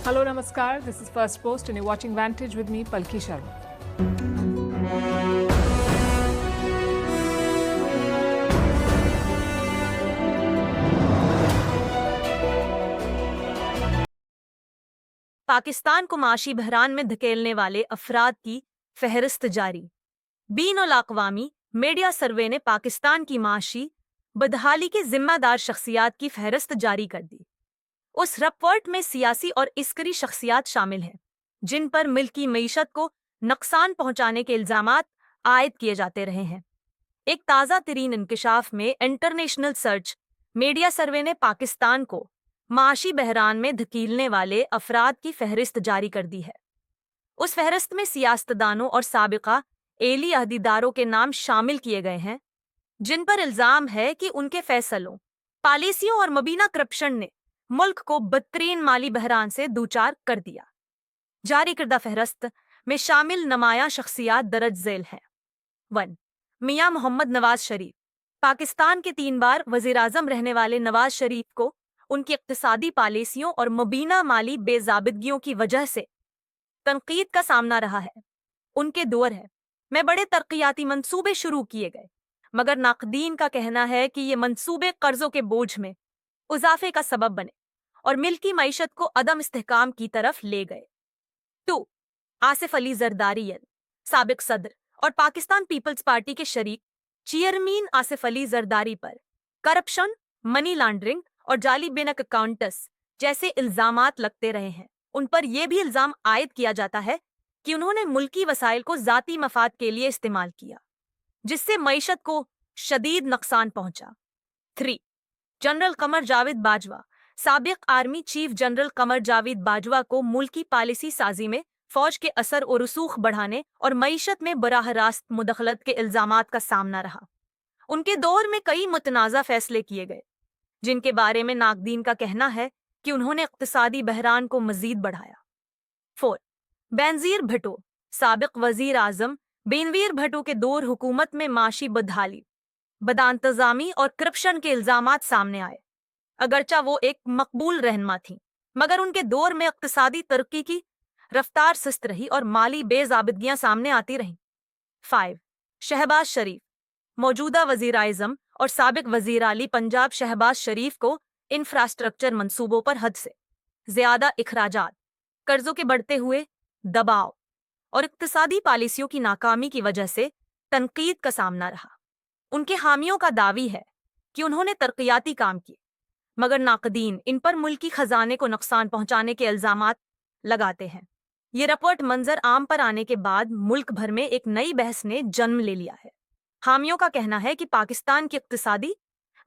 Hello, Namaskar. This is First Post, and you're watching Vantage with me, Palki Sharma. Pakistan को माशी बहरान में धकेलने वाले अफराद की फहरिस्त जारी। बीनुल अक़वामी मीडिया सर्वे ने पाकिस्तान की माशी बदहाली की जिम्मेदार शख्सियात की फहरिस्त जारी कर दी। उस रिपोर्ट में सियासी और इस्करी शख्सियात शामिल हैं जिन पर मिल्की मईशत को नुकसान पहुंचाने के इल्जामात आयद किए जाते रहे हैं। एक ताज़ा तरीन इंकशाफ में इंटरनेशनल सर्च मीडिया सर्वे ने पाकिस्तान को माशी बहरान में धकेलने वाले अफराद की फहरिस्त जारी कर दी है। उस फहरिस्त में सियासतदानों और साबिका एली अहदेदारों के नाम शामिल किए गए हैं जिन पर इल्जाम है कि उनके फैसलों, पॉलिसियों और मुबीना करप्शन ने मुल्क को बदतरीन माली बहरान से दूचार कर दिया। जारी करदा फहरिस्त में शामिल नुमायां शख्सियात दरज झेल हैं। 1. मियां मोहम्मद नवाज शरीफ। पाकिस्तान के 3 बार वजीर आजम रहने वाले नवाज शरीफ को उनकी इक्तिसादी पॉलिसियों और मुबीना माली बेजाबिदगियों की वजह से तनकीद का सामना रहा है। उनके दौर में बड़े तरक्याती मंसूबे शुरू किए गए, मगर नाकदीन का कहना है कि ये मंसूबे कर्जों के बोझ में इजाफे का सबब बने और मिल्की मईशत को अदम इस्तेहकाम की तरफ ले गए। 2. आसिफ अली जरदारी, साबिक सदर और पाकिस्तान पीपल्स पार्टी के शरीक चेयरमैन आसिफ अली जरदारी पर करप्शन, मनी लॉन्ड्रिंग और जाली बैंक अकाउंट्स जैसे इल्जामात लगते रहे हैं। उन पर यह भी इल्जाम आयद किया जाता है कि उन्होंने मुल्की वसाइल को जाती मफाद के लिए इस्तेमाल किया, जिससे मईशत को शदीद नुकसान पहुंचा। 3. जनरल कमर जावेद बाजवा। साबिक army chief general Qamar Javed Bajwa को मुल्की पॉलिसी साजी में फौज के असर और रसूख बढ़ाने और मईशत में बराह रास्त मुदखलत के इल्जामात का सामना रहा। उनके दौर में कई मुतनाज़ा फैसले किए गए जिनके बारे में नाकदीन का कहना है कि उन्होंने इक्तिसादी बहरान को मजीद बढ़ाया। 4. बेनजीर भुट्टो। साबिक वजीर आजम बेनवीर भुट्टो के दौर हुकूमत में माशी बदहाली, बदअंतजामी और करप्शन के इल्जामात सामने आए। अगरचा वो एक मकबूल रहनुमा थी, मगर उनके दौर में इक्तिसादी तरक्की की रफ्तार सुस्त रही और माली बेजाबिदगियां सामने आती रहीं। 5. शहबाज शरीफ। मौजूदा वजीर आज़म और साबिक वजीर आली पंजाब शहबाज शरीफ को इंफ्रास्ट्रक्चर मंसूबों पर हद से ज्यादा इखराजात, कर्जों के बढ़ते हुए दबाव और इक्तिसादी पॉलिसियों की नाकामी की वजह से तनकीद का सामना रहा। उनके हामियों का दावी है कि उन्होंने तरक्याती काम किए, मगर नाकदीन इन पर मुल्की खजाने को नुकसान पहुंचाने के इल्जामात लगाते हैं। ये रिपोर्ट मंजर आम पर आने के बाद मुल्क भर में एक नई बहस ने जन्म ले लिया है। हामियों का कहना है कि पाकिस्तान की इक्तिसादी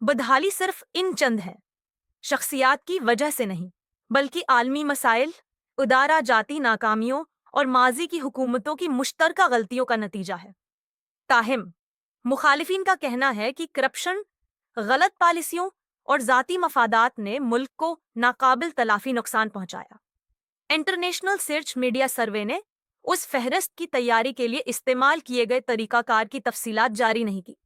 बदहाली सिर्फ इन चंद है शख्सियात की वजह से नहीं, बल्कि आलमी मसाइल, उदारा जाती नाकामियों और माजी की हुकूमतों की मुश्तरका गलतियों का नतीजा है। ताहिम मुखालिफिन का कहना है कि करप्शन, गलत पॉलिसियों और जाती मफादात ने मुल्क को नाकाबिल तलाफी नुकसान पहुंचाया। इंटरनेशनल सर्च मीडिया सर्वे ने उस फहरिस्त की तैयारी के लिए इस्तेमाल किए गए तरीकाकार की तफसीलात जारी नहीं की,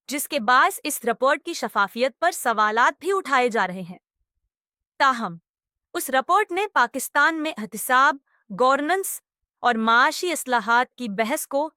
जिसके बायस इस रिपोर्ट की शफाफियत पर सवालात भी उठाए जा रहे हैं। ताहम उस रिपोर्ट ने पाकिस्तान में एहतिसाब, गवर्नेंस और माशी इस्लाहात की बहस को